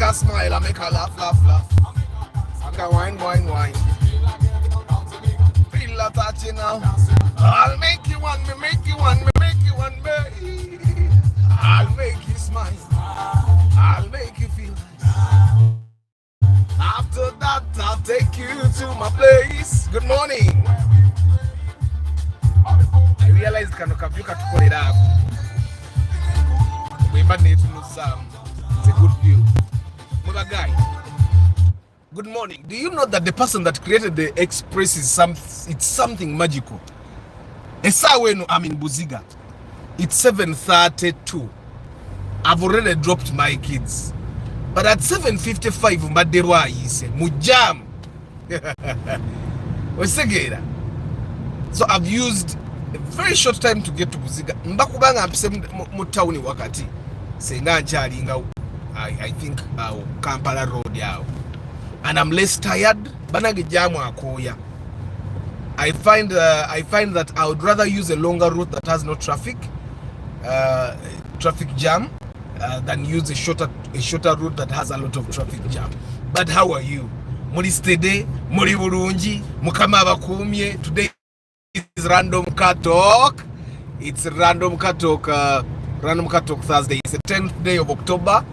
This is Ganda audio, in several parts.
her smile, I make her laugh, laugh, laugh. I can wine, wine, wine. Feel that touch now. I'll make you one, me make you one, me make you one, baby. I'll make you smile. I'll make you feel nice. After that, I'll take you to my place. Good morning. I realized can you can pull it up. We might need to lose some. It's a good view. Mother guy. Good morning. Do you know that the person that created the express is something magical? Esawenu, I'm in Buziga. It's 7:32. I've already dropped my kids. But at 7:55, Maderwa is Mujam. So I've used a very short time to get to Buziga. Mbakubanga mutauni wakati. Senga chalinga I think Kampala Road yao. And I'm less tired. Banagi jamu akoya. I find that I would rather use a longer route that has no traffic jam than use a shorter route that has a lot of traffic jam. But how are you? Muri stede, muri burungi, mukama abakumye. Today is Random Car Talk. It's Random Car Talk Thursday. It's the 10th day of October.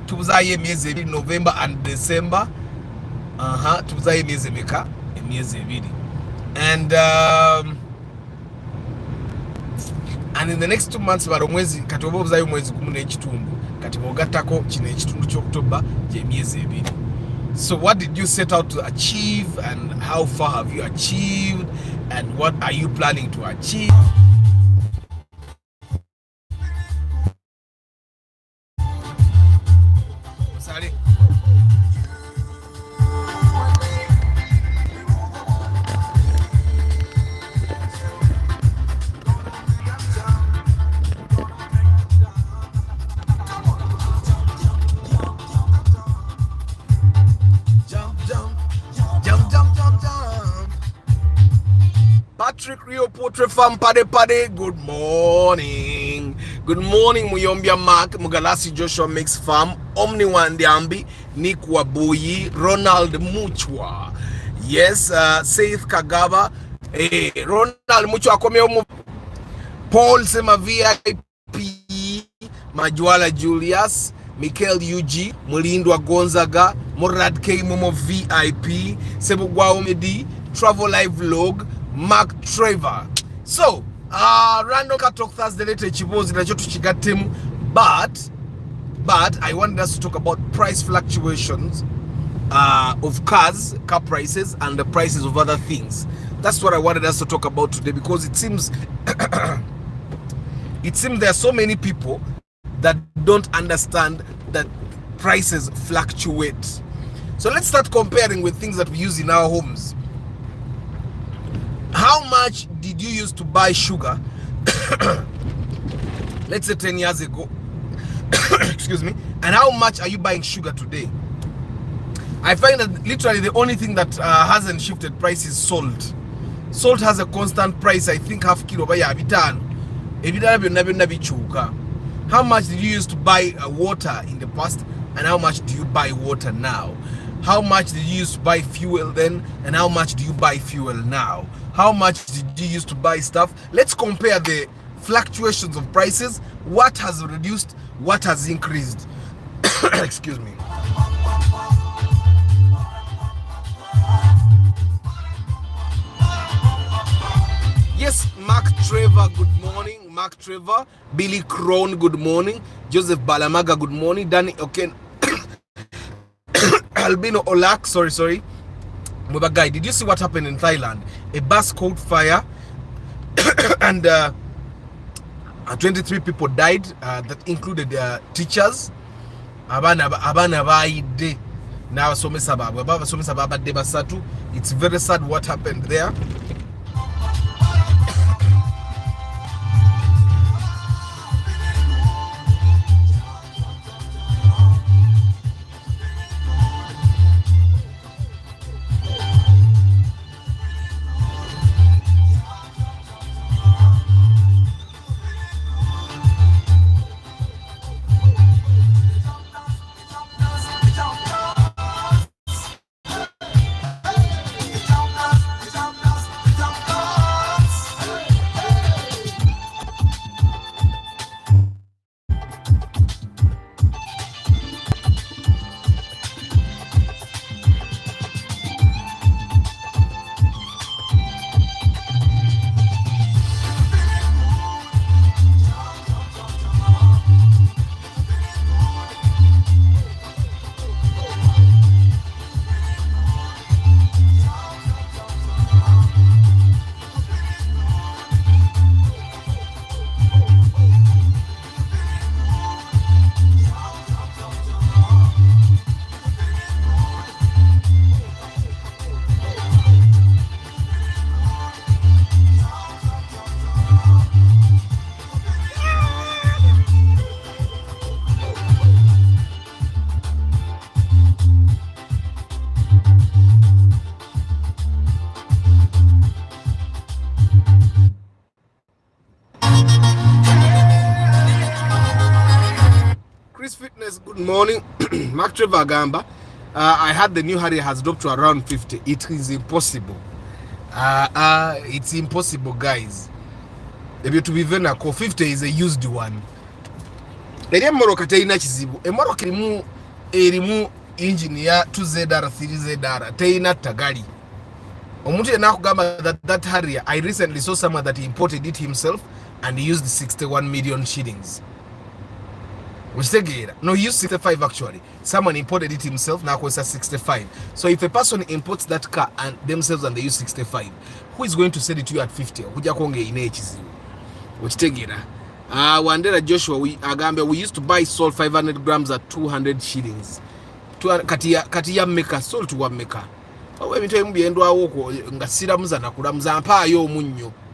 Tubuzaye miezi November and December. Tubuzaye miezi meka, miezi ebiri. And in the next 2 months baromwezi katobo buzayo mwezi 11 katibo gatako kino ekitundu kyo October je miezi ebiri. So what did you set out to achieve, and how far have you achieved, and what are you planning to achieve? Sorry. Patrick Rio Potre from Pade Pade. Good morning. Good morning, Muyombia Mark, Mugalasi Joshua Mix Farm, Omni Wandiambi, Nick Wabuyi, Ronald Muchwa. Yes, Saith Kagaba. Hey, Ronald Muchwa Komeo, Paul Sema VIP, Majuala Julius, Michael UG, Mulindwa Gonzaga, Murad K Momo VIP, Sebugwa Omedi, Travel Live Log, Mark Trevor. So, Random Car Talk Thursday later chibozi na chotu chigatemu, but I wanted us to talk about price fluctuations of cars, car prices, and the prices of other things. That's what I wanted us to talk about today, because it seems there are so many people that don't understand that prices fluctuate. So let's start comparing with things that we use in our homes. How much did you use to buy sugar? Let's say 10 years ago. Excuse me. And how much are you buying sugar today? I find that literally the only thing that hasn't shifted price is salt. Salt has a constant price. I think half kilo by abitan. How much did you use to buy water in the past, and how much do you buy water now? How much did you use to buy fuel then, and how much do you buy fuel now? How much did you use to buy stuff? Let's compare the fluctuations of prices. What has reduced, what has increased? Excuse me. Yes, Mark Trevor, good morning. Mark Trevor, Billy Crone, good morning. Joseph Balamaga, good morning. Danny Oken, Albino Olak, sorry. Guy, did you see what happened in Thailand? A bus caught fire and 23 people died, that included teachers. It's very sad what happened there. Good morning. Mark Trevor Gamba. I heard the new Harrier has dropped to around 50. It is impossible. It's impossible, guys. If you to be very 50 is a used one. Eri Morocco teina kizibu. Morocco erimu engine ya 2ZR 3ZR teina tagali. Omuntu yena kugamba that Harrier, I recently saw someone that he imported it himself and he used 61 million shillings. No, he used 65 actually. Someone imported it himself, now costs 65. So if a person imports that car and themselves and they use 65, who is going to sell it to you at 50? Wandera Joshua, we used to buy salt 500 grams at 200 shillings. Katia maker, salt to one maker.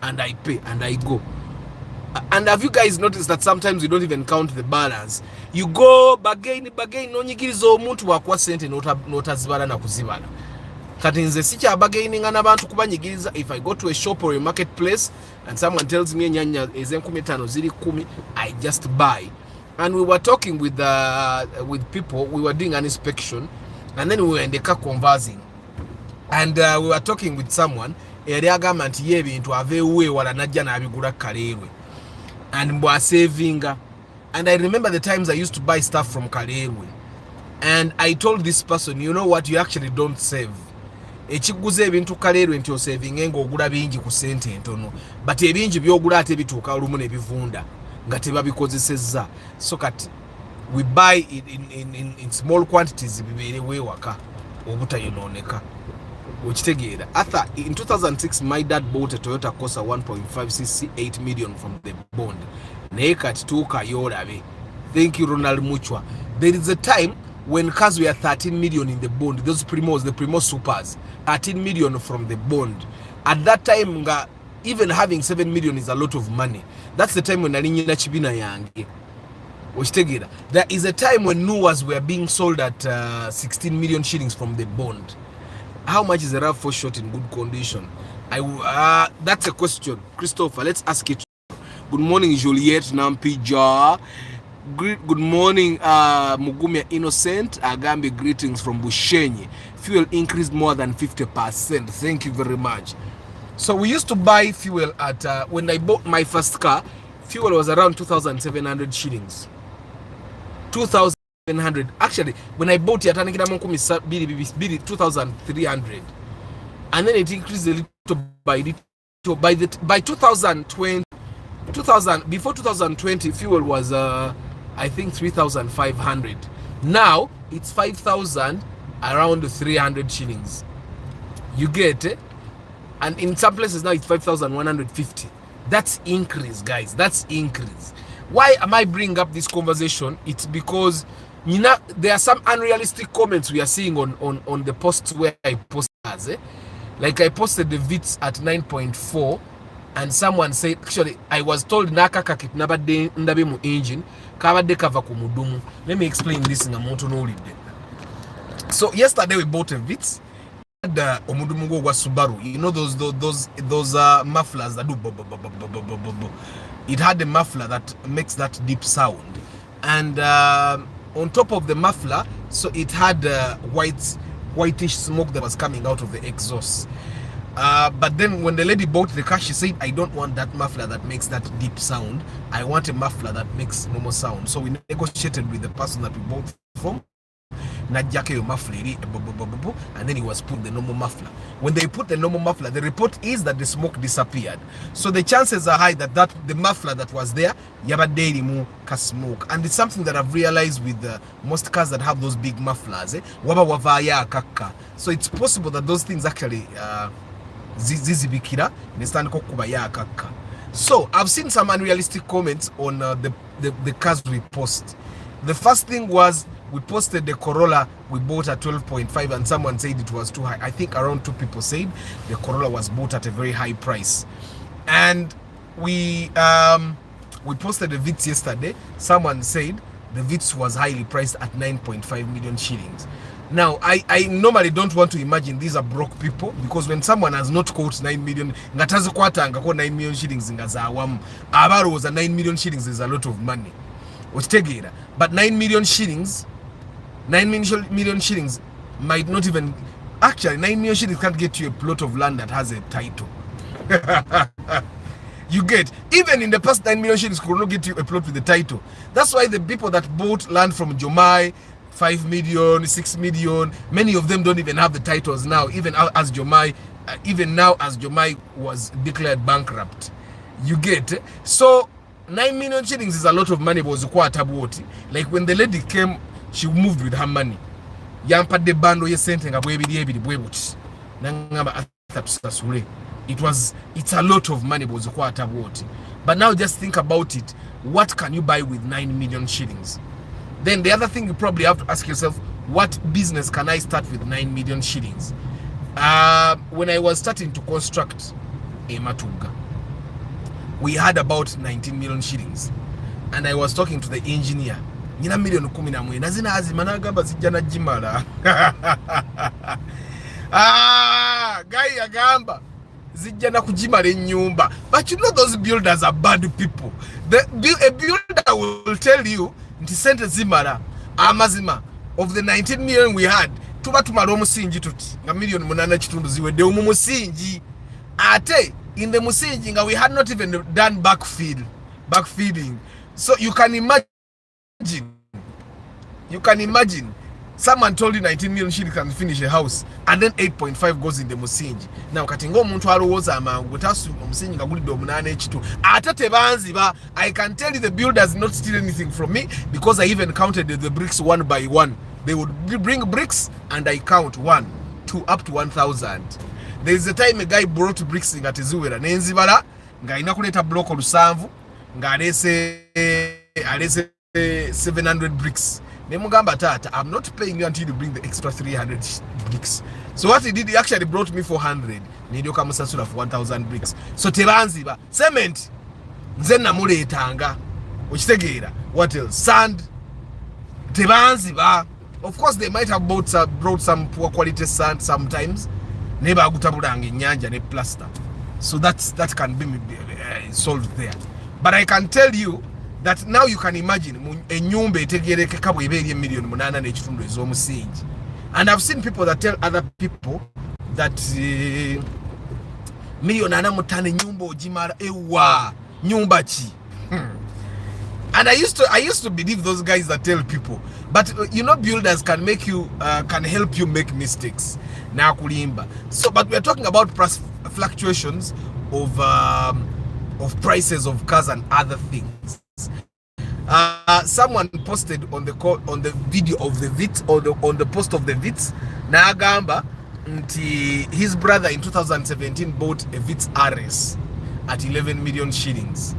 And I pay and I go. And have you guys noticed that sometimes you don't even count the balance? You go bargain nonyigiriza omuntu wakwa sente notazibala na kuzibala. Kati nze sicha bargaining n'abantu kubanyigiriza. If I go to a shop or a marketplace and someone tells me nyanya eze15 ziri 10, I just buy. And we were talking with people, we were doing an inspection and then we were in the car conversing. And we were talking with someone eriagamba nti yebintu avewe wala najja nabigula Kaleerwe. And was saving, and I remember the times I used to buy stuff from Kaleerwe, and I told this person, you know what, you actually don't save. Ekiguze ebintu Kaleerwe nti osaving ngo ogula bingi ku sente entono, but ebingi byogula ate bituuka olumu ne bivunda nga tebabikozesezza. So kati we buy it in small quantities bibeerewo waka obutayonooneka. After in 2006, my dad bought a Toyota Corsa 1.5cc 8 million from the bond. Thank you, Ronald Muchwa. There is a time when cars were 13 million in the bond. Those Primos, the Primo Supers, 13 million from the bond. At that time, even having 7 million is a lot of money. That's the time when Nalinyina Chibina Yangi. There is a time when Nuwas were being sold at 16 million shillings from the bond. How much is a RAV4 shot in good condition? That's a question. Christopher, let's ask it. Good morning, Juliet Nampija. Good morning, Mugumia Innocent. Agambi, greetings from Bushenyi. Fuel increased more than 50%. Thank you very much. So we used to buy fuel at, when I bought my first car, fuel was around 2,700 shillings. 2,700. Actually, when I bought it, 2,300, and then it increased a little by 2020. Before 2020, fuel was I think 3,500. Now it's 5,000, around 300 shillings. You get it? And in some places now it's 5,150. That's increase, guys. That's increase. Why am I bringing up this conversation? It's because there are some unrealistic comments we are seeing on the posts where I post as like I posted the VITs at 9.4 and someone said, actually I was told naka kakitnabade ndabe mu engine kabade kava ku mudumu. Let me explain this in a moto no. So yesterday we bought a VITs and omudumu go wa Subaru. You know those mufflers that do bo. It had a muffler that makes that deep sound, and on top of the muffler, so it had whitish smoke that was coming out of the exhaust. But then when the lady bought the car, she said, I don't want that muffler that makes that deep sound. I want a muffler that makes normal sound. So we negotiated with the person that we bought from. And then he was put the normal muffler. When they put the normal muffler, the report is that the smoke disappeared. So the chances are high that the muffler that was there, yabadeli ka smoke. And it's something that I've realized with most cars that have those big mufflers. So it's possible that those things actually zizibikira. So I've seen some unrealistic comments on the cars we post. The first thing was, we posted the Corolla we bought at 12.5 and someone said it was too high. I think around 2 people said the Corolla was bought at a very high price. And we posted the VITS yesterday. Someone said the VITS was highly priced at 9.5 million shillings. Now, I normally don't want to imagine these are broke people, because when someone has not quoted 9 million, 9 million shillings in Gazawam, Abaro was a 9 million shillings is a lot of money. Ochitegera. But 9 million shillings, 9 million shillings might not even, actually 9 million shillings can't get you a plot of land that has a title. You get, even in the past 9 million shillings could not get you a plot with the title. That's why the people that bought land from Jomai, 5 million, 6 million, many of them don't even have the titles now, even as Jomai, was declared bankrupt. You get, so 9 million shillings is a lot of money, but like when the lady came, she moved with her money. Yampa de bando ye sente nga bwebiri ebiri bwebuti. Nangamba atatusasule. It's a lot of money, but now just think about it. What can you buy with 9 million shillings? Then the other thing you probably have to ask yourself, what business can I start with 9 million shillings? When I was starting to construct a Matuga, we had about 19 million shillings, and I was talking to the engineer. Nina million 11 nazina azimanagamba zijjana jimala. Guy agamba zijjana kujimala enyumba. But you know those builders are bad people. A builder will tell you nti sente zimala amazima of the 19 million we had tuba tumala omusingi tuti nga million 8 kitundu ziwedde mu musingi ate in the musingi nga we had not even done backfeeding. So you can imagine someone told you 19 million shillings can finish a house, and then 8.5 goes in the musingi. Now katingo omuntu alowooza amangu tasu omusingi nga gulidde omunaana ekitu ate tebanziba. I can tell you the builders not steal anything from me, because I even counted the bricks one by one. They would bring bricks and I count 1, 2 up to 1,000. There is a time a guy brought bricks nga teziwera nenzibala nga alina kuleeta block olusanvu nga alese 700 bricks. Nemugamba tata, I'm not paying you until you bring the extra 300 bricks. So what he did, he actually brought me 400. Nidyoka musasula for 1,000 bricks. So tebanziba cement nze namuleetanga okitegeera. What else? Sand tebanziba. Of course they might have brought some poor quality sand sometimes. Neba agutabulanga ennyanja ne plaster. So that can be solved there. But I can tell you that now you can imagine enyumba etegerekeka bweberi million 8 n'ekitundu ez'omusingi. And I've seen people that tell other people that million 8 enyumba ogimala ewa nyumba ki. And I used to believe those guys that tell people, but you know builders can make you can help you make mistakes na kulimba. So but we are talking about fluctuations of prices of cars and other things. Someone posted on the video of the VIT, or on the post of the VIT, Nagamba, his brother in 2017 bought a VIT RS at 11 million shillings.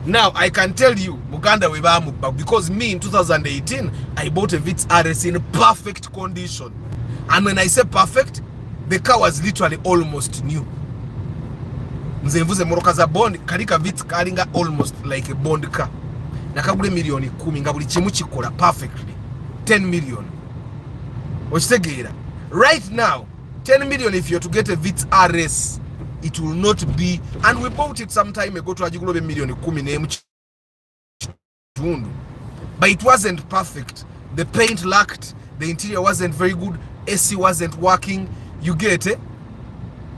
Now I can tell you, Uganda webamuba, because me in 2018 I bought a VIT RS in perfect condition, and when I say perfect, the car was literally almost new. Nze mvuze moroka za bond kalika VIT kalinga almost like a bond car. Nakagule milioni 10 nga buli kimu kikola perfectly. 10 million. Okitegeera. Right now, 10 million if you're to get a VIT RS, it will not be, and we bought it some time ago to ajigulobe milioni 10 n'emu kitundu. But it wasn't perfect. The paint lacked, the interior wasn't very good, AC wasn't working. You get it?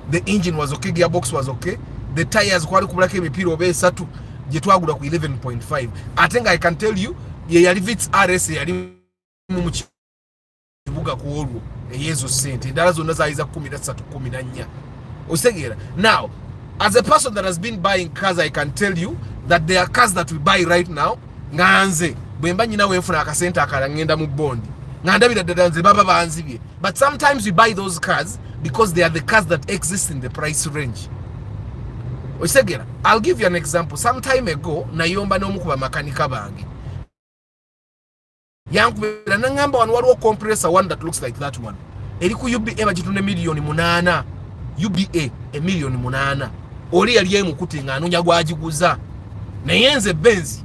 The engine was okay, gearbox was okay. The tires kwali kubulako emipira oba esatu je twagula ku 11.5. I can tell you ye yali VIT RS yali mu kibuga ku olwo eyezo sente ndala zonna zaiza 13 14. Osegera. Now, as a person that has been buying cars, I can tell you that there are cars that we buy right now nganze bwemba nyina wenfuna akasente akala ngenda mu bond ngandabira dadanze baba banzibye. But sometimes we buy those cars because they are the cars that exist in the price range. Osegera, I'll give you an example. Some time ago nayomba n'omu ku bamakanika bange yankubira nangamba wano waliwo compressor one that looks like that one eri ku UBA bagitunda milioni 8. UBA a million 8. Oli yali emukuti nga anonya gwagiguza naye nze Benz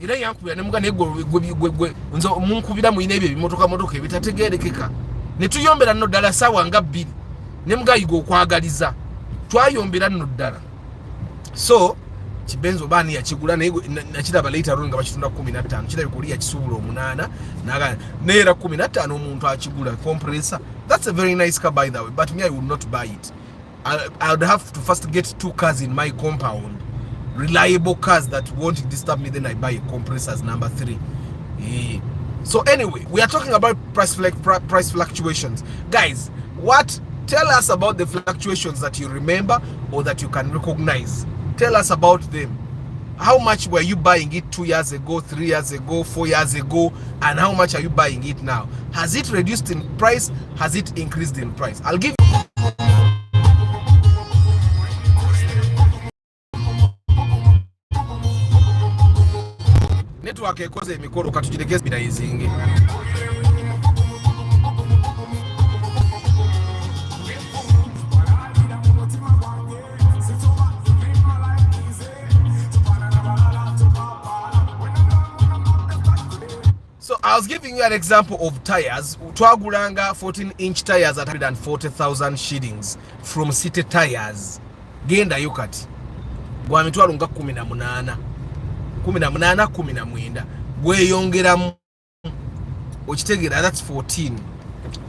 era yankubira nemuga negwe nzo munkubira mu inebye bimotoka ebitategerekeka ne tuyombera nno ddala sawa nga 2 nemuga yigo okwagaliza twayombera nno ddala. So kibenzo bani yakigula nakiraba later on nga bakitunda 15 kirabe kuliya kisubula 8 neera 15 omuntu akigula compressor. That's a very nice car by the way, but me I would not buy it. I would have to first get 2 cars in my compound, reliable cars that won't disturb me, then I buy a compressor as number 3. So anyway, we are talking about price fluctuations. Guys, tell us about the fluctuations that you remember or that you can recognize. Tell us about them. How much were you buying it 2 years ago, 3 years ago, 4 years ago, and how much are you buying it now? Has it reduced in price? Has it increased in price? I'll give you network ekoze emikoro katukiregeze birayizinge. So I was giving you an example of tires. Twagulanga 14-inch tires at 140,000 shillings from City Tires. Genda yukati. Gwa mitwalo nga 18. 19 gweyongeramu okitegera, that's 14.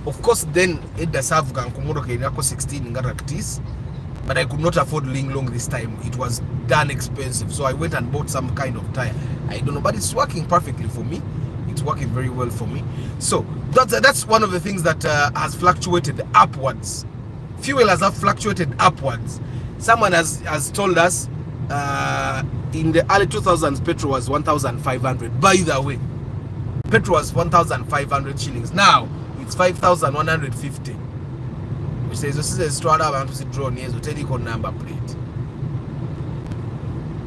Of course then it does have gankumodoka irako 16 nga practice, but I could not afford Linglong this time. It was done expensive, so I went and bought some kind of tire. I don't know, but it's working perfectly for me. It's working very well for me. So that's one of the things that has fluctuated upwards. Fuel has fluctuated upwards. Someone has told us in the early 2000s petrol was 1,500. By the way, petrol was 1,500 shillings. Now it's 5,150. Which says this is a strata abantu draw near the telecom number plate.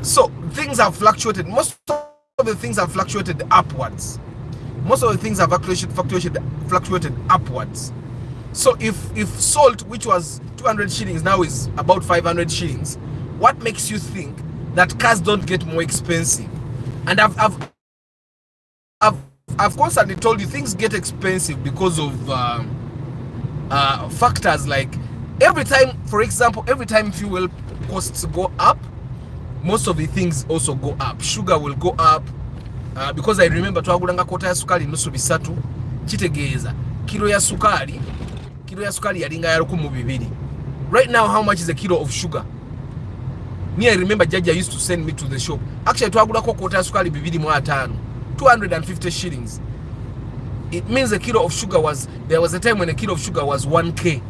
So things have fluctuated. Most of the things have fluctuated upwards. Most of the things have fluctuated upwards. So if salt, which was 200 shillings, now is about 500 shillings, what makes you think that cars don't get more expensive? And I've constantly told you things get expensive because of factors like every time, for example, every time fuel costs go up, most of the things also go up. Sugar will go up because I remember twagulanga kota ya sukali nusu bisatu kitegeeza kilo ya sukali yalinga ya 12. Right now how much is a kilo of sugar? Me, I remember Jaja used to send me to the shop. Actually, twagulako kota ya sukali 2,500, 250 shillings. It means a kilo of sugar there was a time when a kilo of sugar was 1k.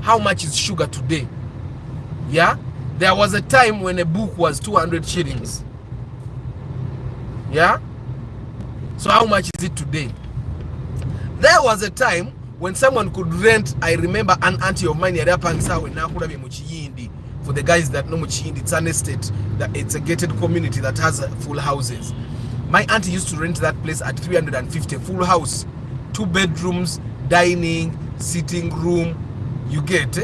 How much is sugar today? Yeah? There was a time when a book was 200 shillings. Yeah? So how much is it today? There was a time when someone could rent, I remember an auntie of mine for the guys that know Muchindi, it's an estate, that it's a gated community that has full houses. My auntie used to rent that place at 350, full house, 2 bedrooms, dining, sitting room, you get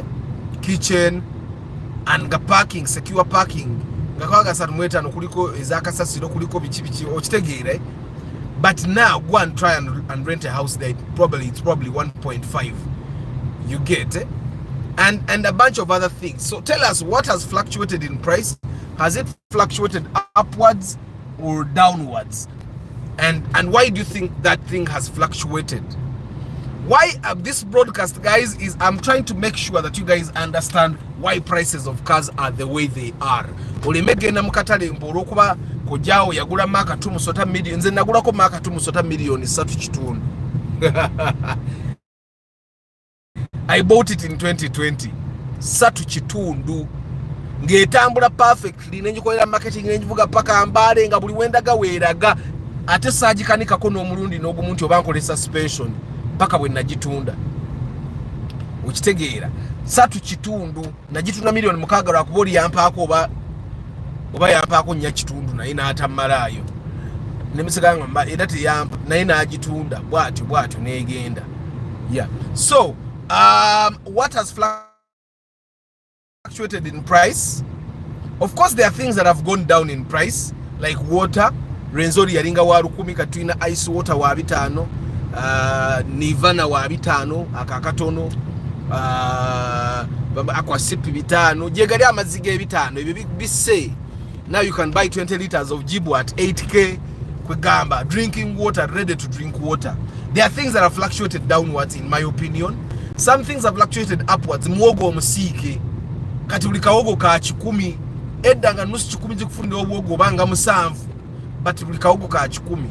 kitchen, and parking, secure parking. But now go and try and rent a house there. It's probably 1.5. You get it? And a bunch of other things. So tell us what has fluctuated in price. Has it fluctuated upwards or downwards? And why do you think that thing has fluctuated? Why this broadcast, guys, is I'm trying to make sure that you guys understand why prices of cars are the way they are. Olemegenda mukatale mboro kuba kojao yagula maka tu musota million, nze nagula ko maka tu musota million 3 I bought it in 2020. 3 ngetambula perfectly nenyikolera marketing nenyivuga paka mbale nga buli wenda gaweeraga ate sajikanika ko n'omulundi n'ogumuntu obankola suspension paka bwe nagitunda ukitegeera 3 nagitunda million 6 lwa kuboli yampaako oba yampaako nya kitundu naye n'atamalayo nemisiganga mba era teyampa naye n'agitunda bwatyo negenda. Yeah, so what has fluctuated in price? Of course there are things that have gone down in price, like water. Renzori yalinga wa 10 katwina ice water wa 5, Nivana wa 5 akakatono, akwa sipi 5 jegali amaziga 5 ebyo bise Now you can buy 20 liters of jibu at 8k. Kwegamba, drinking water, ready to drink water. There are things that have fluctuated downwards, in my opinion. Some things have fluctuated upwards. Mwogo musike. Kati uli kawogo ka chikumi. Edda nga nusu chikumi jikufundi wogo banga musanvu. But uli kawogo ka chikumi.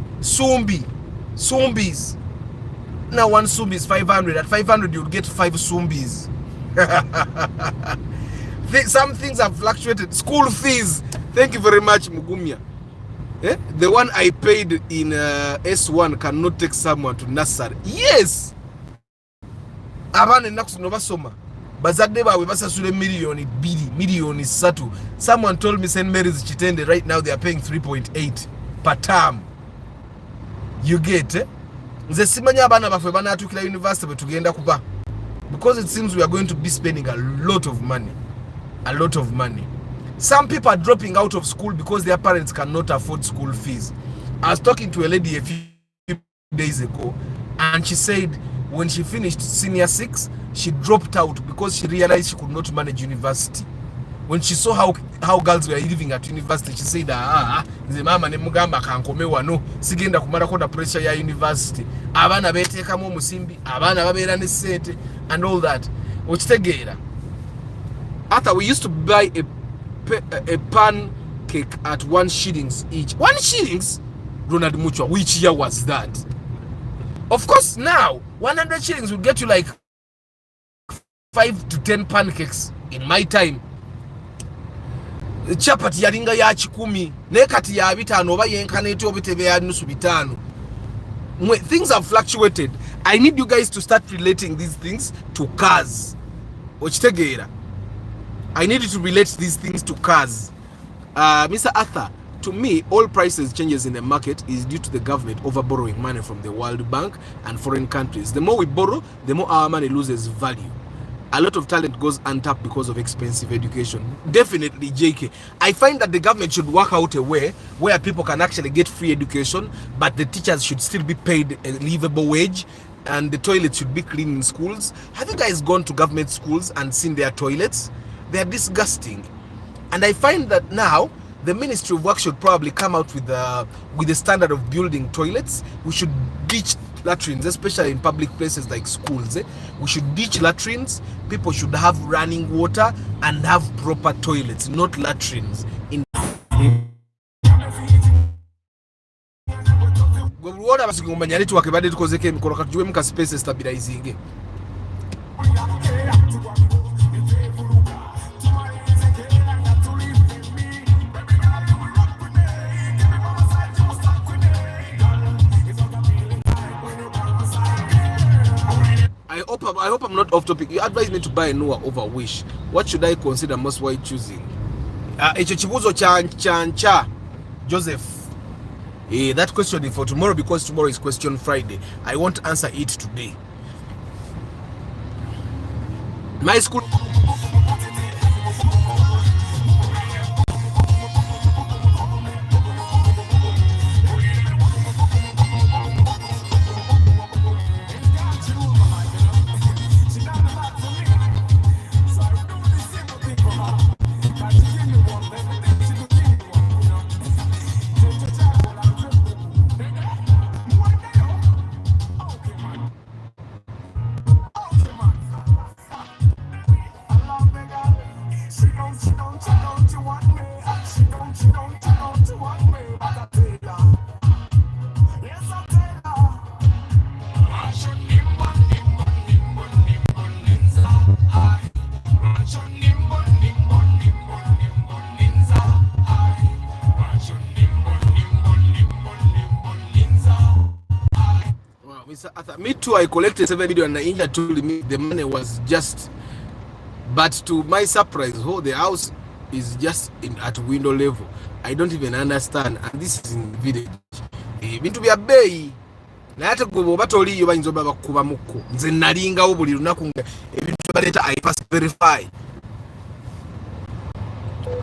Sumbis. Now one sumbi is 500. At 500 you'll get 5 sumbis. Some things have fluctuated. School fees. Thank you very much, Mugumya. The one I paid in S1 cannot take someone to nursery. Yes. Abane nakusuno basoma. Bazadde bawe basasule million satu. Someone told me St. Mary's Chitende right now they are paying 3.8 per term. You get it? Nze simanya abana bafwe banatukira university betugenda kuba. Because it seems we are going to be spending a lot of money. A lot of money. Some people are dropping out of school because their parents cannot afford school fees. I was talking to a lady a few days ago, and she said when she finished senior 6, she dropped out because she realized she could not manage university. When she saw how girls were living at university, she said, nze mama ne mugamba kankomewa no sigenda kumara koda pressure ya university. Abana beteekamu musimbi, abana babeera ne sente and all that. Okitegeera. After we used to buy a pancake at 1 shillings each. 1 shillings? Ronald Muchwa, which year was that? Of course, now 100 shillings will get you like 5 to 10 pancakes. In my time, chapati yalinga ya chikumi nekati ya bitano oba yenkaneti obitebe ya nusu bitano. Things have fluctuated. I need you guys to start relating these things to cars. Ochitegeera. I need you to relate these things to cars. Mr. Arthur, to me, all prices changes in the market is due to the government over borrowing money from the World Bank and foreign countries. The more we borrow, the more our money loses value. A lot of talent goes untapped because of expensive education. Definitely, JK. I find that the government should work out a way where people can actually get free education, but the teachers should still be paid a livable wage, and the toilets should be clean in schools. Have you guys gone to government schools and seen their toilets? They are disgusting. And I find that now the Ministry of Work should probably come out with the standard of building toilets. We should ditch latrines, especially in public places like schools. We should ditch latrines. People should have running water and have proper toilets, not latrines. I hope I'm not off topic. You advise me to buy a Noah over Wish. What should I consider most while choosing? Chibuzo Chancha Joseph. That question is for tomorrow because tomorrow is Question Friday. I won't answer it today. My school. Me too, I collected 7 million and India told me the money was just, but to my surprise, the house is just at window level. I don't even understand, and this is in village. Bintu bya bay na ate go batoli yo bayinzo baba kuba muko nze nalinga obuli lunaku ebintu baleta I pass verify.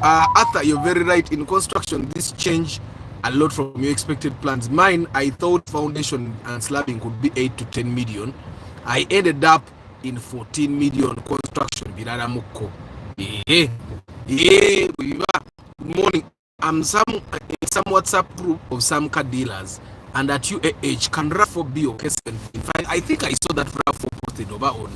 Arthur, you're very right. In construction, this change a lot from your expected plans. Mine, I thought foundation and slabbing could be 8 to 10 million. I ended up in 14 million construction. Good morning. I'm in some WhatsApp group of some car dealers, and at UAH can RAV4 be okay? In fact, I think I saw that RAV4 posted over on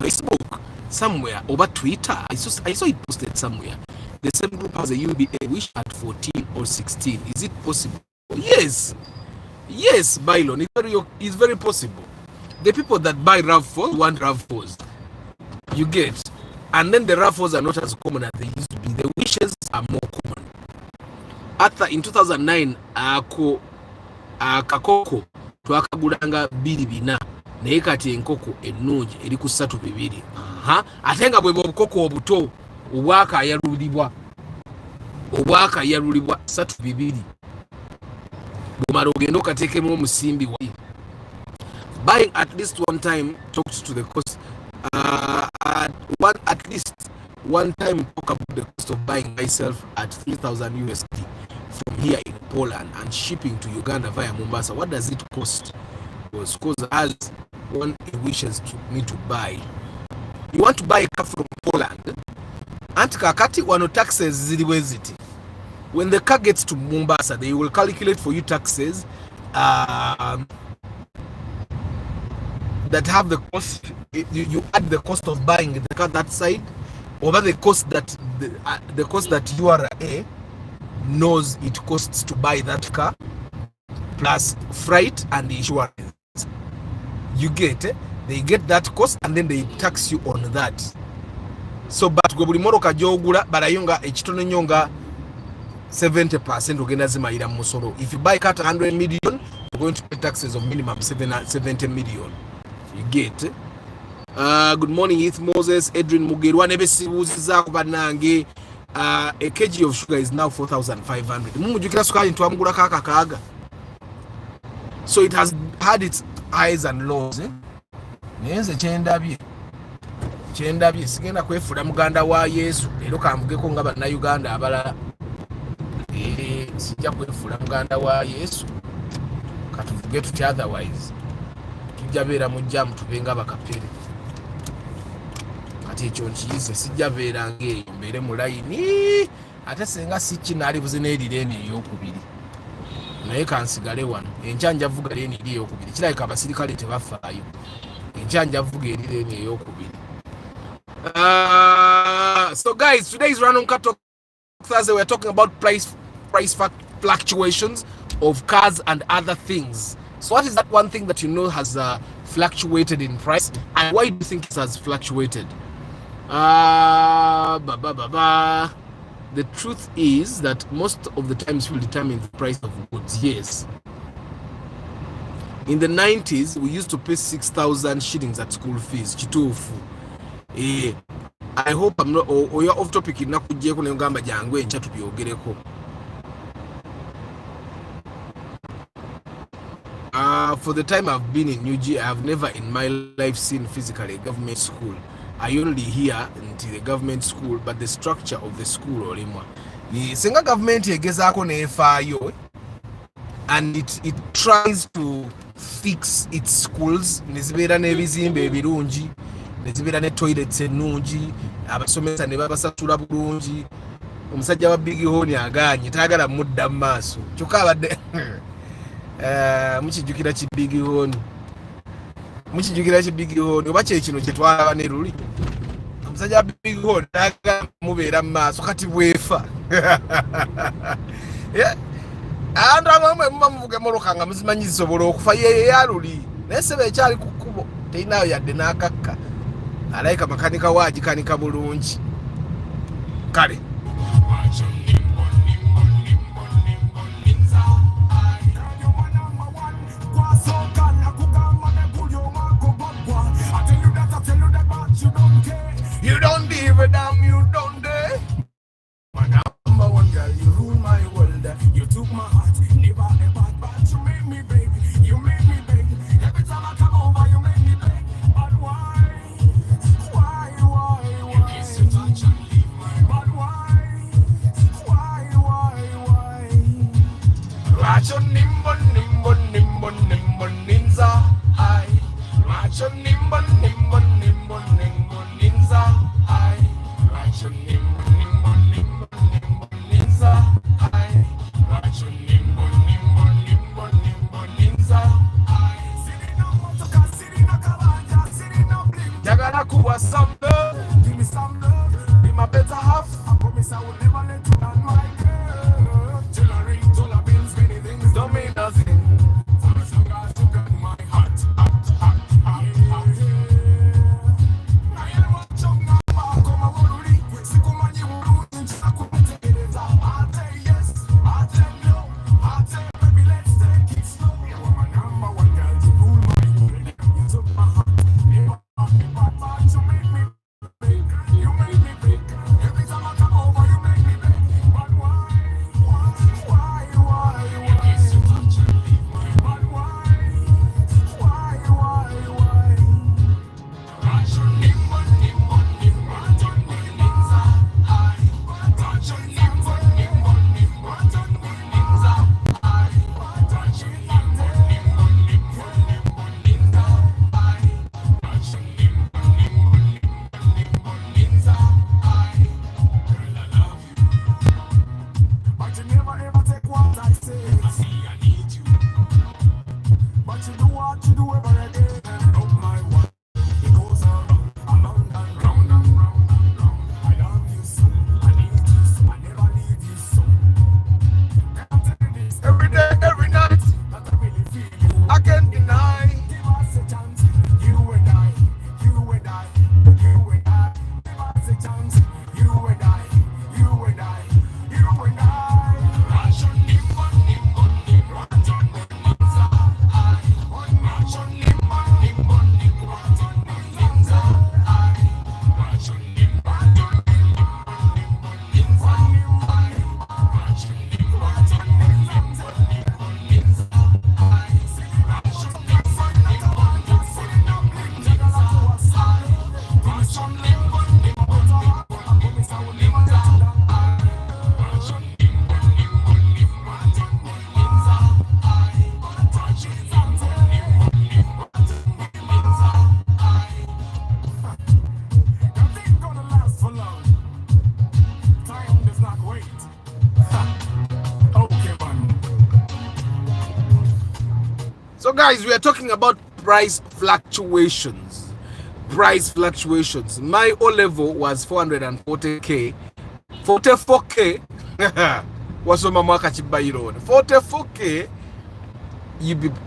Facebook somewhere, over Twitter. I saw it posted somewhere. The same group has a UBA wish at 14 or 16. Is it possible? Yes, Bylon, it's very possible. The people that buy RAV4 want RAV4s. You get, and then the RAV4s are not as common as they used to be. The wishes are more common. After in 2009, akakoko twakagulanga 2,400 naye kati enkoko ennungi eri ku 3,200. Ate nga bwe obukoko obuto obwakayalulibwa 3,200. Bw'omala ogenda okateekemu omusimbi wa buying at least one time. Talked to the cost. At least one time talk about the cost of buying myself at 3,000 USD from here in Poland and shipping to Uganda via Mombasa. What does it cost? Because as one wishes me to buy, you want to buy a car from Poland, anti kakati wano taxes ziliwe ziti. When the car gets to Mombasa, they will calculate for you taxes that have the cost. You add the cost of buying the car that side over the cost that the cost that URA knows it costs to buy that car, plus freight and insurance. You get it? They get that cost and then they tax you on that. So but gwe buli moroka gyogula barayunga ekitono nyonga 70% ogenda zimayira mu musolo. If you buy car at 100 million, you're going to pay taxes of minimum 70 million. You get it? Good morning, Heath Moses, Edwin Mugerwa nebesibuziza kubanange. A kg of sugar is now 4,500. Mumujukira sukali ntwamugula kaka kaga. So it has had its highs and lows. Nyenze kyendabye sigenda kwefula muganda wa Yesu leero kamvugeko nga banna Uganda abalala. Sijja kwefula muganda wa Yesu katuvuge tutya, otherwise tujja beera mujja mutubenga bakapere. Kati ekyo nkiyize sijja beera ng'eyo mbeere mu layini ate senga si kinaalibuze n'erira eno ey'okubiri naye kansigale wano enkya nja vuga eno eri ey'okubiri. Kirabika abasirikale tebafaayo. Enkya nja vuga erira eno ey'okubiri. So guys, today's Random Car Talk Thursday. We're talking about price fluctuations of cars and other things. So what is that one thing that you know has fluctuated in price, and why do you think it has fluctuated? The truth is that most of the times will determine the price of goods. Yes. In the 90s, we used to pay 6,000 shillings at school fees. Chitufu. I hope I'm not, or you're off topic in Nakujeko Ngamba Jangwe and Chatubi. For the time I've been in UG, I have never in my life seen physically a government school. I only hear into the government school, but the structure of the school or the single government and it tries to fix its schools. Nizibera nebizimbe ebirungi, nizibera ne toilets ennungi, abasomesa ne babasasula bulungi. Omusajja wa Big Honi aganye tagala mudda maaso. Kyokka abadde mukijjukira ki Big Honi. Mukijjukira ki Big Honi oba kino kye twalaba ne luli. Omusajja wa Big Honi tagala mubeera maaso kati bwefa. And muvuge moloka nga muzimanyi zisobola okufa ye yaluli naye sebe ekyali ku kkubo terinayo yadde n'akakka alayika makanika waagikanika bulungi kale. You don't give a damn, you don't dare. My number one girl, you rule my world. You took my heart, never ever, but you made me beg. You made me beg. Every time I come over, you make me beg. But why? You kiss your touch and leave my. But why? us some love, give me some love, be my better half. I promise I will never let you down, my girl. Jewelry, dollar bills, many things don't mean nothing. For as long as you got my heart, So guys, we are talking about price fluctuations. My O level was 440k. 44k wasoma mwaka chibayiro. 44k.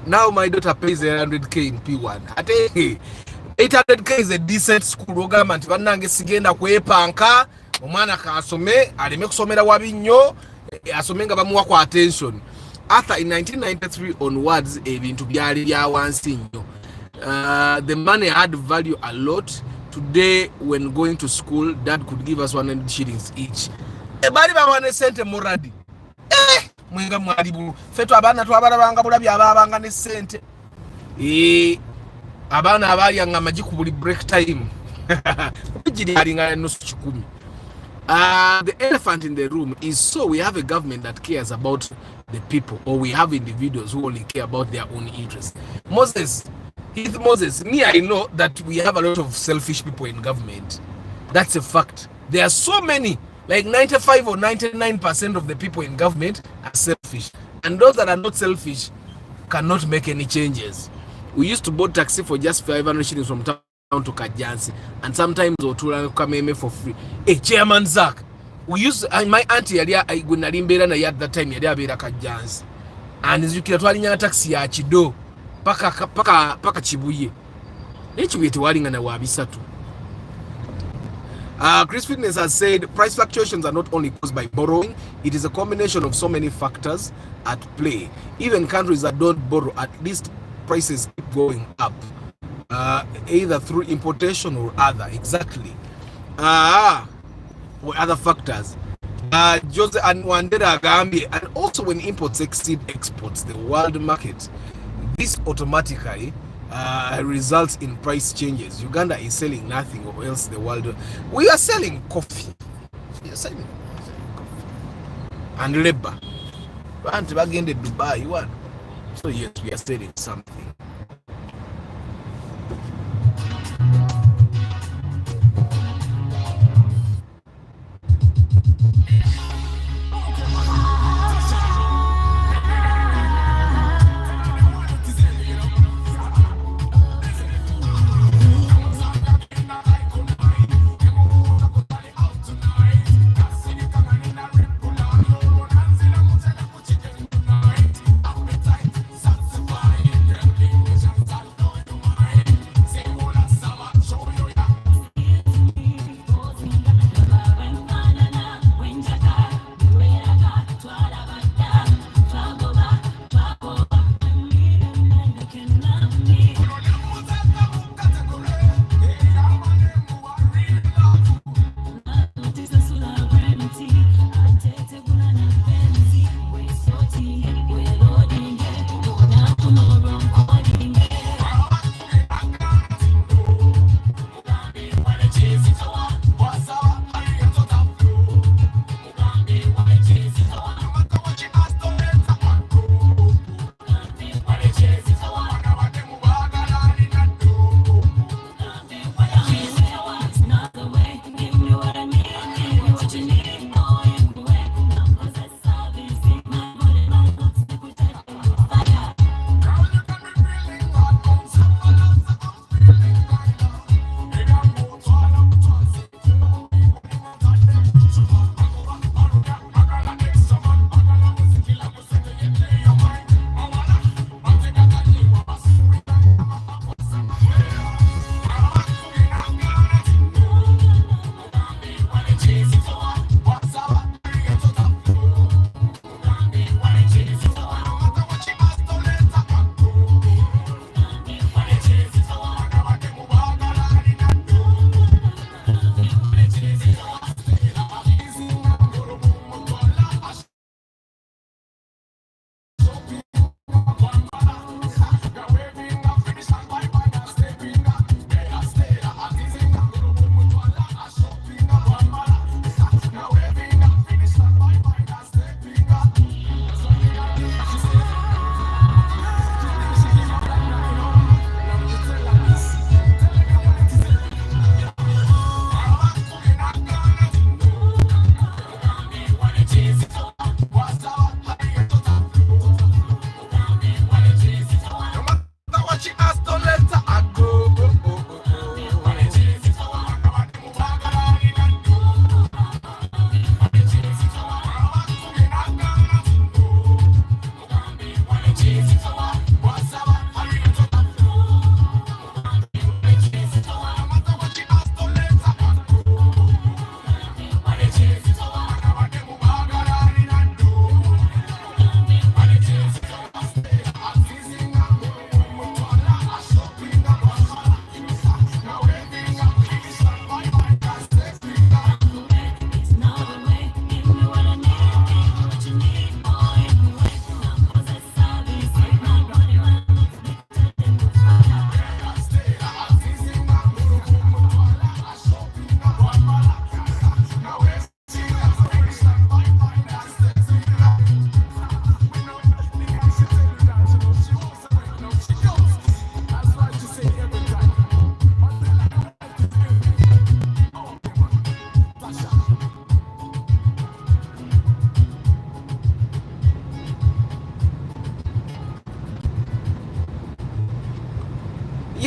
Now my daughter pays 100k in P1. Ate 800k is a decent school government. Banange sigenda kwepanka omwana kasome aleme kusomera wabinyo asomenga bamuwa kwa attention. After in 1993 onwards, ebintu byali bya wansi nnyo. The money had value a lot. Today, when going to school, dad could give us 100 shillings each. Bali bawane sente muradi. Mwenga mwalibu. Fetu abana twabarabanga bulabi ababanga ne sente. Abana abali anga majiku buli break time. Kujiri alinga nusu chikumi. The elephant in the room is so we have a government that cares about the people, or we have individuals who only care about their own interests. Moses, me, I know that we have a lot of selfish people in government. That's a fact. There are so many, like 95 or 99% of the people in government are selfish. And those that are not selfish cannot make any changes. We used to board taxi for just 500 shillings from town to Kajansi, and sometimes Otula Kameme for free. Chairman Zach, we used my auntie Yadia Igunalimbe na at that time Yadia Bera Kajansi, and as you can tell taxi ya Chido Paka Chibuye. Let's wait warning and a wabisatu. Chris Fitness has said price fluctuations are not only caused by borrowing, it is a combination of so many factors at play. Even countries that don't borrow, at least prices keep going up. Either through importation or other. Exactly. Or other factors. Jose and Wandera Gambia, and also when imports exceed exports, the world market, this automatically results in price changes. Uganda is selling nothing, or else the world. We are selling coffee. We are selling coffee and labor. And bagende Dubai, you want. So yes, we are selling something.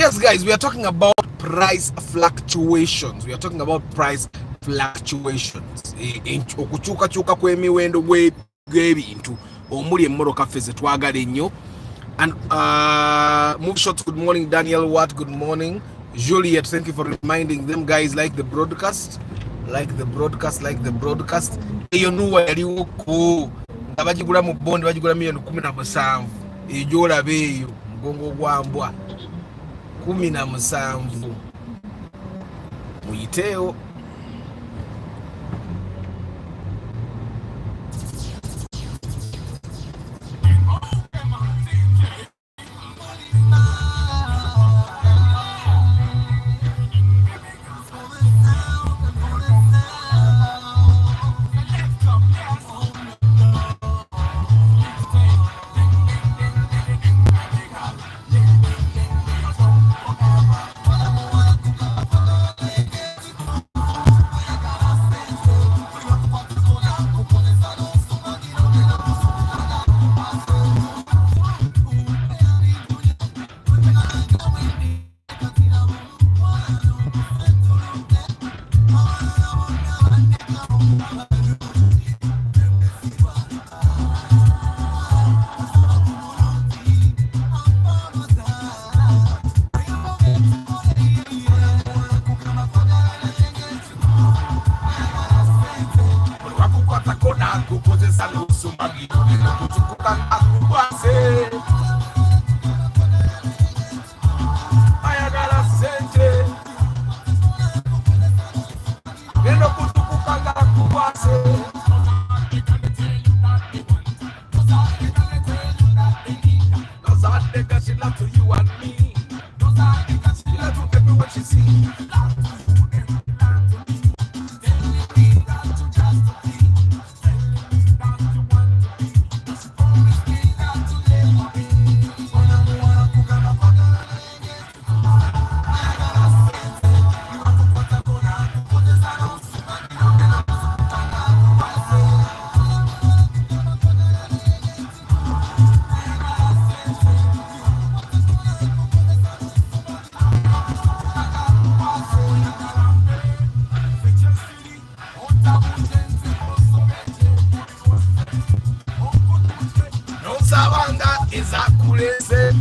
Yes, guys, we are talking about price fluctuations. We are talking about price fluctuations. Okukyukakyuka kw'emiwendo gw'ebintu omuli emmoloka ffe ze twagala ennyo. And Move Shots, good morning. Daniel Watt, good morning. Juliet, thank you for reminding them, guys, like the broadcast. Like the broadcast, like the broadcast. Eyo nuwa yaliwo ko nga bagigula mu bondi bagigula $17,000. Ejo olabe eyo mugongo gwa mbwa $17,000. Muyiteewo.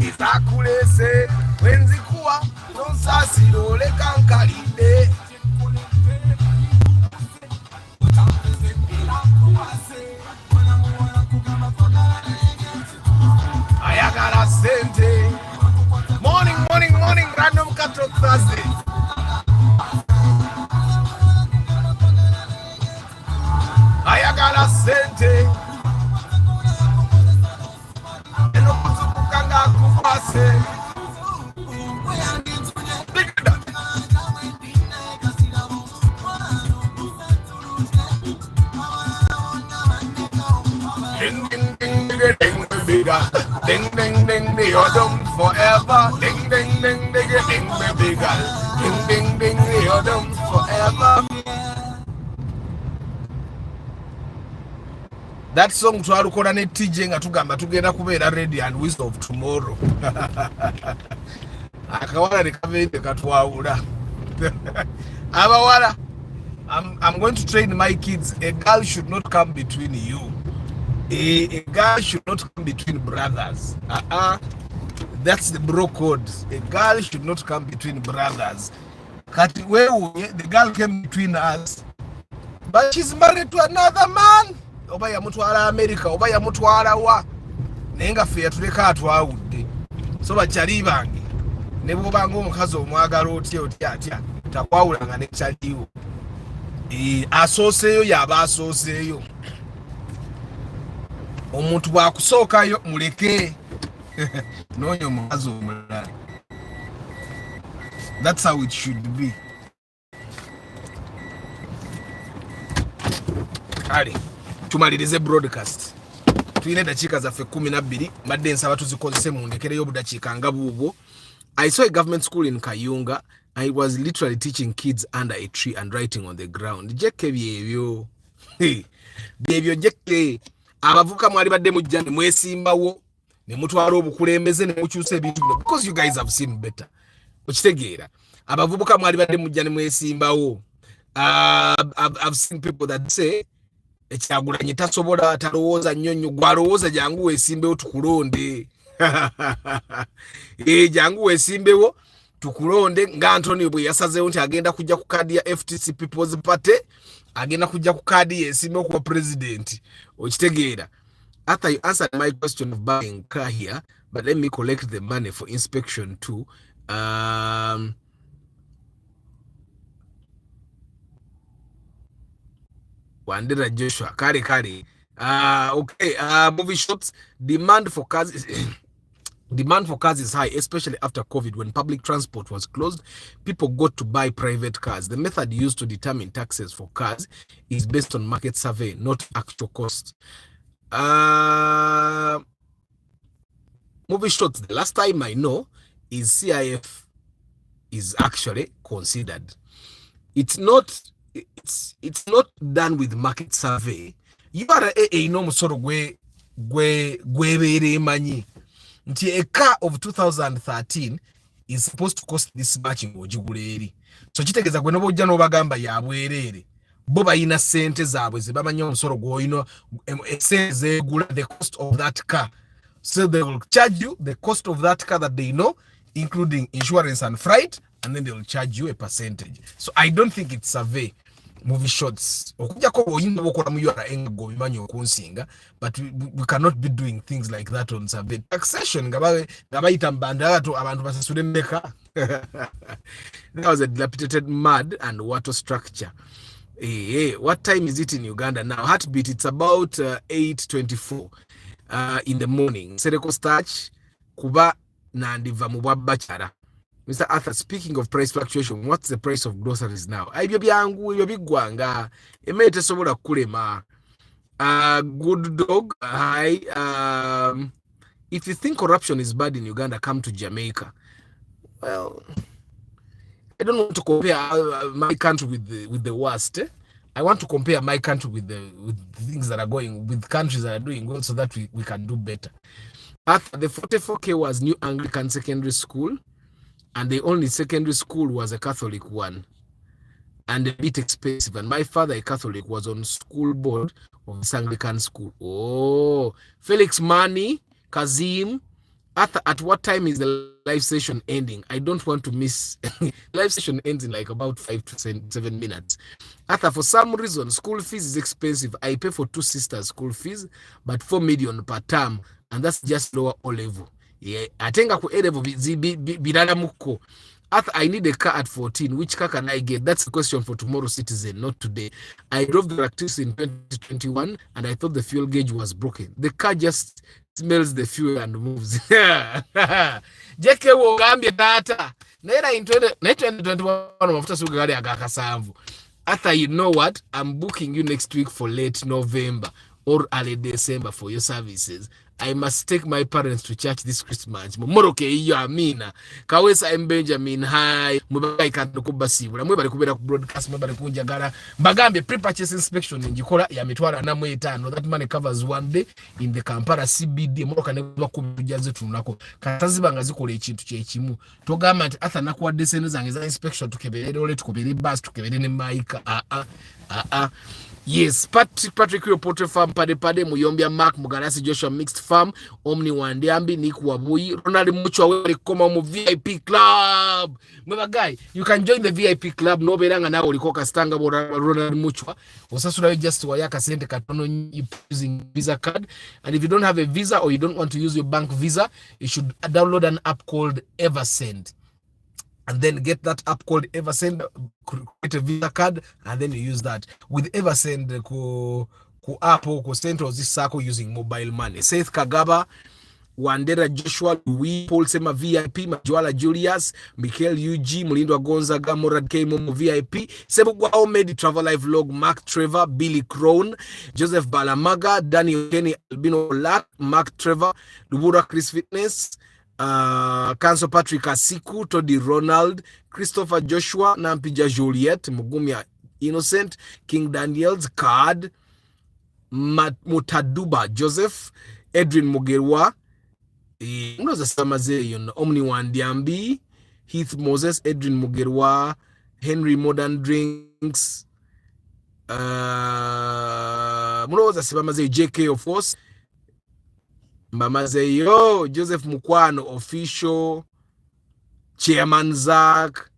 Izakulese wenzikuwa nonsasirole kankalide ayagala sente. Morning, random cattle Thursday. Ayagala sente. Ding ding ding, the autumn forever. Ding ding ding, the ding me bigger. Ding ding ding, the autumn forever. That song twalukola ne TJ nga tugamba tugenda kubeera ready and wisdom of tomorrow. Akawala ne kabeende katwawula. Abawala, I'm going to train my kids. A girl should not come between you. A girl should not come between brothers. That's the bro code. A girl should not come between brothers. The girl came between us, but she's married to another man. Oba yamutwala America, oba yamutwala wa. Nenga fe yatuleka atwawudde. So bakyali bange. Ne bwobanga omukazi omwagala otya atya. Takwawulanga ne kyaliwo. Asooseeyo yaba asooseeyo. Omuntu bwakusookayo muleke. Noonya omukazi omulala. That's how it should be. Kale tumalirize broadcast. Tuyine dakiika zaffe 12 mbadde nsaba tuzikozese mu ndekere y'obudakiika nga buubwo. I saw a government school in Kayunga. I was literally teaching kids under a tree and writing on the ground. Jekke byebyo. Byebyo jekke. Abavuka mwali badde mujja ne mwesimbawo ne mutwala obukulembeze ne mukyusa ebintu bino because you guys have seen better. okitegeera abavubuka mwali badde mujja ne mwesimbawo. I've seen people that say Ekyagulanyi tasobola talowooza nnyo gwalowooza jangu weesimbewo tukulonde. Jangu weesimbewo tukulonde nga Antonio bwe yasazeewo nti agenda kujja ku kaadi ya FTC People's Party, agenda kujja ku kaadi yeesimbewo kuba president. Okitegeera. After you answered my question of buying car here, but let me collect the money for inspection too. Wandera Joshua, kare. Okay, movie shops, demand for cars is high, especially after COVID when public transport was closed. People got to buy private cars. The method used to determine taxes for cars is based on market survey, not actual cost. Movie shops, the last time I know is CIF is actually considered. It's not done with market survey. You are a normal sort of way manyi. A car of 2013 is supposed to cost this much in Ojiguleri. So chitegeza gwe nobo jano bagamba ya bwerere. Boba ina sente zabwe zibamanyi omusoro gwoyino eseze gula the cost of that car. So they will charge you the cost of that car that they know, including insurance and freight, and then they will charge you a percentage. So I don't think it's survey. Movie shots okujako oyinza okola mu URL ngo bimanyi okunsinga, but we cannot be doing things like that on survey. Taxation ngabayita mbandalato abantu basasule mmeka. That was a dilapidated mud and water structure. What time is it in Uganda now? Heartbeat, it's about 8:24 in the morning. Sereko starch kuba nandiva mu bwabachara. Mr. Arthur, speaking of price fluctuation, what's the price of groceries now? Ibyo byangu, ibyo bigwanga. Emete sobola kulema. Good dog. Hi. If you think corruption is bad in Uganda, come to Jamaica. Well, I don't want to compare my country with the worst. I want to compare my country with things that are going, with countries that are doing well, so that we can do better. After the 44K was New Anglican Secondary School, and the only secondary school was a Catholic one, and a bit expensive. And my father, a Catholic, was on school board of this Anglican school. Oh, Felix Mani, Kazim. At what time is the live session ending? I don't want to miss. Live session ends in like about 5 to 7 minutes. After, for some reason, school fees is expensive. I pay for 2 sisters' school fees, but 4 million per term, and that's just lower O level. Yeah, atenga ku A level bilala muko. I need a car at 14. Which car can I get? That's the question for tomorrow, Citizen, not today. I drove the Lactis in 2021, and I thought the fuel gauge was broken. The car just smells the fuel and moves. Jeke wo gambye data. Nera in 2021 mafuta suga gari agakasamvu. After, you know what? I'm booking you next week for late November or early December for your services. I must take my parents to church this Christmas. Mumoroke iyo amina. Kawesa M. Benjamin, hi. Mwabai kanto kubasibula. Mwe bali kubera ku broadcast, mwe bali kunjagala. Bagambye pre-purchase inspection njikola ya mitwala na mwetano. That money covers one day in the Kampala CBD. Moroka nebwa kubijaze tunako. Kataziba nga zikole ekintu kyekimu. Togamba nti atha nakuwa desene zange za inspection tukebere ole tukebere bus tukebere ne maika. Yes, Patrick Poultry Farm, Pade Muyombia Mark Mugarasi Joshua Mixed Farm, Omni Wandiambi, Nick Wabui, Ronald Muchwa, come on VIP Club. Mother guy, you can join the VIP Club. No beranga na ulikoka stanga Ronald Muchwa. Osasura just wayaka sente katono using Visa card. And if you don't have a Visa or you don't want to use your bank Visa, you should download an app called Eversend. And then get that app called Eversend, create a Visa card, and then you use that. With Eversend, ku Apple, ku Central, this circle using mobile money. Seth Kagaba, Wandera Joshua, Louis, Paul Sema VIP, Majuala Julius, Michael UG, Mulindwa Gonzaga, Morad K Momo VIP, Sebugwa Omedi, Travel Life Vlog, Mark Trevor, Billy Crone, Joseph Balamaga, Daniel Kenny, Albino Lack, Mark Trevor, Lubura Chris Fitness, Council Patrick Asiku, Toddy Ronald, Christopher Joshua, Nampija Juliet, Mugumia Innocent, King Daniels, Card, Mutaduba Joseph, Edwin Mugerwa, Omni Wandiambi, Heath Moses, Edwin Mugerwa, Henry Modern Drinks, Munoza Sibamaze, JK of course, Mamazeyo, Joseph Mukwano official, Chairman Zach,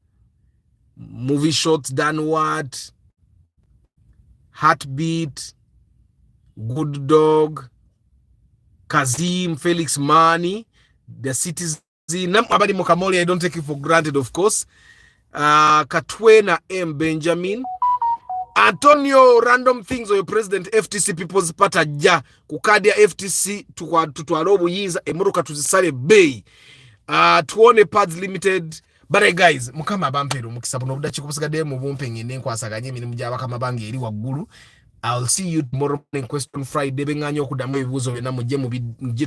Movie Shots Done What, Heartbeat, Good Dog, Kazim, Felix Mani, the Citizen, Abadi Mokamoli, I don't take it for granted, of course. Katwena M. Benjamin, Antonio Random Things or your President FTC People's Pataja, Kukadia FTC Tuarobu Yiza, Emuruka to the Sale Bay, Tuone Pads Limited. But guys, mukama bampero mukisabuno budachi kupusigade mu bumpenge nenkwasaganye mirimu gyaba kamabange eri waggulu. I'll see you tomorrow morning, question Friday. Benganyo kudamu ebibuzo byonna mujje mu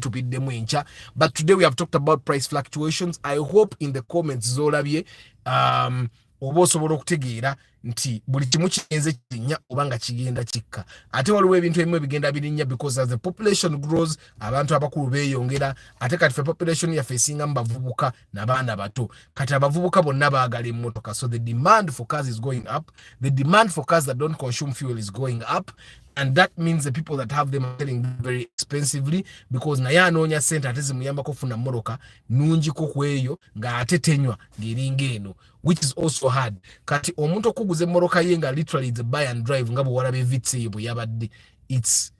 tubiddemu encha. But today we have talked about price fluctuations. I hope in the comments zolabye oba osobola okutegeera nti buli kimu kigenze kinnya obanga kigenda kikka. Ate waliwo ebintu ebimu bigenda birinnya because as the population grows, abantu abakulu beeyongera. Ate kati population yaffe esinga mu bavubuka n'abaana bato. Kati abavubuka bonna baagala emmotoka. So the demand for cars is going up. The demand for cars that don't consume fuel is going up. And that means the people that have them are selling very expensively because naye anoonya sente ate zimuyambako kufuna mmoloka nungiko kweyo nga ate tenywa ng'eringa eno, which is also hard. Kati omuntu okuguza emmoloka ye nga literally it's a buy and drive nga bwe walaba evitsi ye bwe yabadde. It's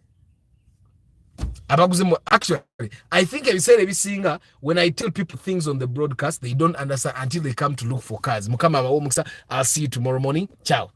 abaguzemo. Actually, I think ebiseera ebisinga when I tell people things on the broadcast, they don't understand until they come to look for cars. Mukama abawo mukisa. I'll see you tomorrow morning. Ciao.